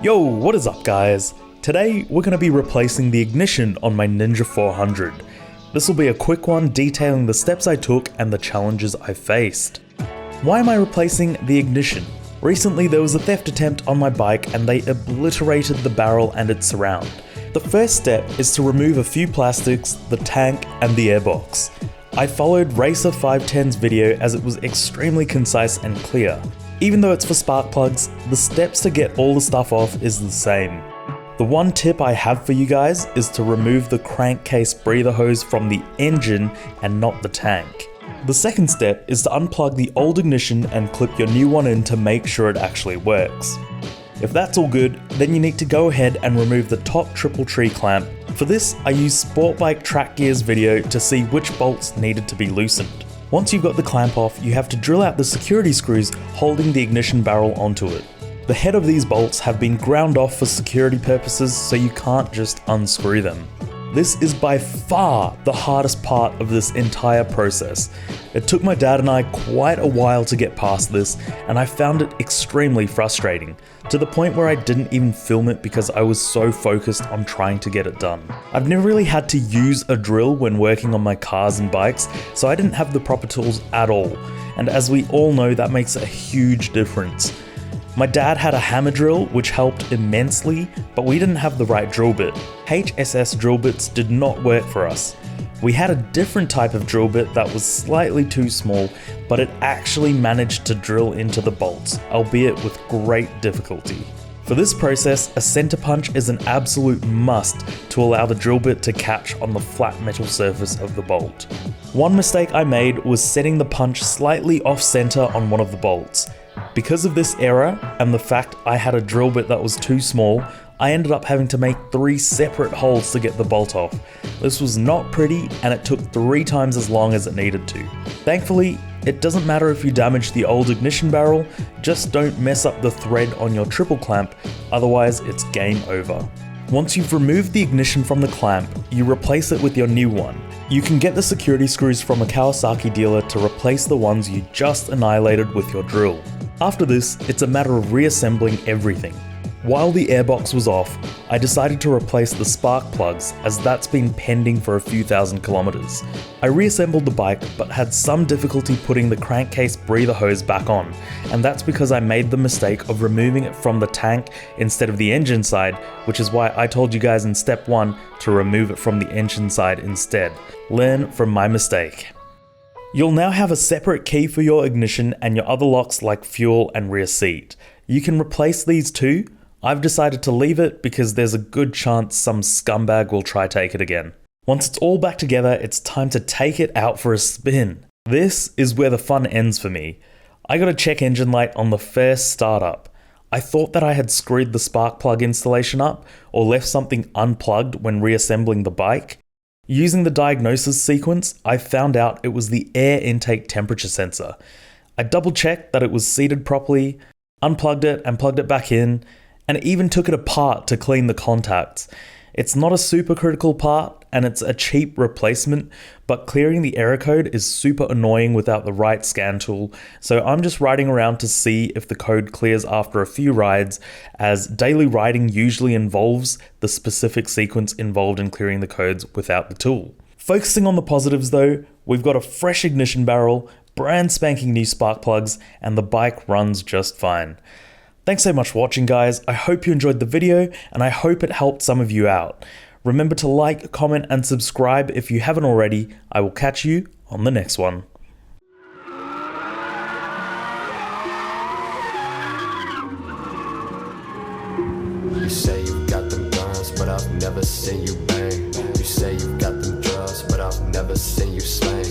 Yo, what is up guys? Today we're going to be replacing the ignition on my Ninja 400. This will be a quick one detailing the steps I took and the challenges I faced. Why am I replacing the ignition? Recently there was a theft attempt on my bike and they obliterated the barrel and its surround. The first step is to remove a few plastics, the tank and the airbox. I followed Racer 510's video as it was extremely concise and clear. Even though it's for spark plugs, the steps to get all the stuff off is the same. The one tip I have for you guys is to remove the crankcase breather hose from the engine and not the tank. The second step is to unplug the old ignition and clip your new one in to make sure it actually works. If that's all good, then you need to go ahead and remove the top triple tree clamp. For this, I used Sport Bike Track Gear's video to see which bolts needed to be loosened. Once you've got the clamp off, you have to drill out the security screws holding the ignition barrel onto it. The head of these bolts have been ground off for security purposes, so you can't just unscrew them. This is by far the hardest part of this entire process. It took my dad and I quite a while to get past this, and I found it extremely frustrating, to the point where I didn't even film it because I was so focused on trying to get it done. I've never really had to use a drill when working on my cars and bikes, so I didn't have the proper tools at all, and as we all know, that makes a huge difference. My dad had a hammer drill which helped immensely, but we didn't have the right drill bit. HSS drill bits did not work for us. We had a different type of drill bit that was slightly too small, but it actually managed to drill into the bolts, albeit with great difficulty. For this process, a center punch is an absolute must to allow the drill bit to catch on the flat metal surface of the bolt. One mistake I made was setting the punch slightly off center on one of the bolts. Because of this error, and the fact I had a drill bit that was too small, I ended up having to make 3 separate holes to get the bolt off. This was not pretty, and it took 3 times as long as it needed to. Thankfully, it doesn't matter if you damage the old ignition barrel, just don't mess up the thread on your triple clamp, otherwise it's game over. Once you've removed the ignition from the clamp, you replace it with your new one. You can get the security screws from a Kawasaki dealer to replace the ones you just annihilated with your drill. After this, it's a matter of reassembling everything. While the airbox was off, I decided to replace the spark plugs as that's been pending for a few thousand kilometers. I reassembled the bike but had some difficulty putting the crankcase breather hose back on, and that's because I made the mistake of removing it from the tank instead of the engine side, which is why I told you guys in step 1 to remove it from the engine side instead. Learn from my mistake. You'll now have a separate key for your ignition and your other locks like fuel and rear seat. You can replace these too. I've decided to leave it because there's a good chance some scumbag will try take it again. Once it's all back together, it's time to take it out for a spin. This is where the fun ends for me. I got a check engine light on the first startup. I thought that I had screwed the spark plug installation up or left something unplugged when reassembling the bike. Using the diagnosis sequence, I found out it was the air intake temperature sensor. I double checked that it was seated properly, unplugged it and plugged it back in, and even took it apart to clean the contacts. It's not a super critical part and it's a cheap replacement, but clearing the error code is super annoying without the right scan tool, so I'm just riding around to see if the code clears after a few rides, as daily riding usually involves the specific sequence involved in clearing the codes without the tool. Focusing on the positives though, we've got a fresh ignition barrel, brand spanking new spark plugs, and the bike runs just fine. Thanks so much for watching guys, I hope you enjoyed the video and I hope it helped some of you out. Remember to like, comment and subscribe if you haven't already. I will catch you on the next one. You say you got them guns, but I've never seen you bang. You say you got them drugs, but I've never seen you slang.